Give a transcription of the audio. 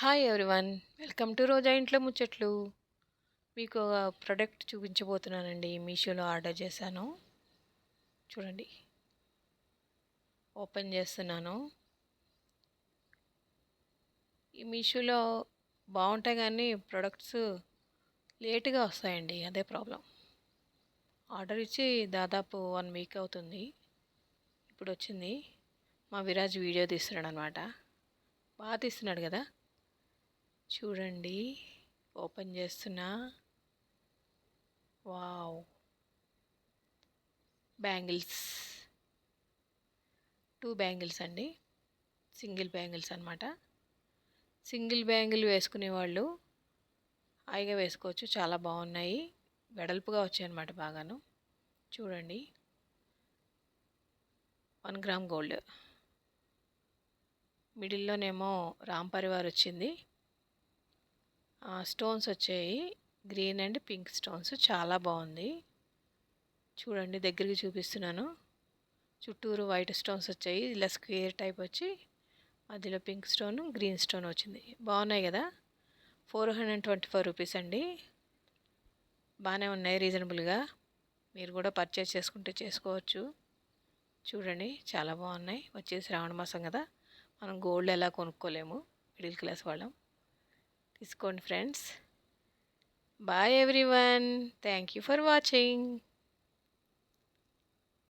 Hi everyone. Welcome to రోజా ఇంట్లో ముచ్చట్లు. మీకు ఒక ప్రోడక్ట్ చూపించబోతున్నానండి. మీషోలో ఆర్డర్ చేశాను. చూడండి, ఓపెన్ చేస్తున్నాను. ఈ మీషోలో బాగుంటాయి కానీ ప్రొడక్ట్స్ లేటుగా వస్తాయండి. అదే ప్రాబ్లం. ఆర్డర్ ఇచ్చి దాదాపు 1 వీక్ అవుతుంది. ఇప్పుడు వచ్చింది. మా విరాజ్ వీడియో తీస్తున్నాడు అనమాట. బాగా తీస్తున్నాడు కదా. చూడండి, ఓపెన్ చేస్తున్నా. Wow, bangles. 2 బ్యాంగిల్స్ అండి. సింగిల్ బ్యాంగిల్స్ అనమాట. సింగిల్ బ్యాంగిల్ వేసుకునే వాళ్ళు హాయిగా వేసుకోవచ్చు. చాలా బాగున్నాయి. వెడల్పుగా వచ్చాయి అనమాట బాగాను. చూడండి, 1 గ్రామ్ గోల్డ్. మిడిల్లోనేమో రామ్ పరివార్ వచ్చింది. స్టోన్స్ వచ్చాయి, గ్రీన్ అండ్ పింక్ స్టోన్స్. చాలా బాగుంది. చూడండి, దగ్గరికి చూపిస్తున్నాను. చుట్టూరు వైట్ స్టోన్స్ వచ్చాయి. ఇలా స్క్వేర్ టైప్ వచ్చి మధ్యలో పింక్ స్టోన్, గ్రీన్ స్టోన్ వచ్చింది. బాగున్నాయి కదా. 424 రూపీస్ అండి. బాగానే ఉన్నాయి, రీజనబుల్గా. మీరు కూడా పర్చేస్ చేసుకుంటే చేసుకోవచ్చు. చూడండి, చాలా బాగున్నాయి. వచ్చేసి శ్రావణ మాసం కదా, మనం గోల్డ్ ఎలా కొనుక్కోలేము, మిడిల్ క్లాస్ వాళ్ళం. తీసుకోండి friends. Bye everyone. Thank you for watching.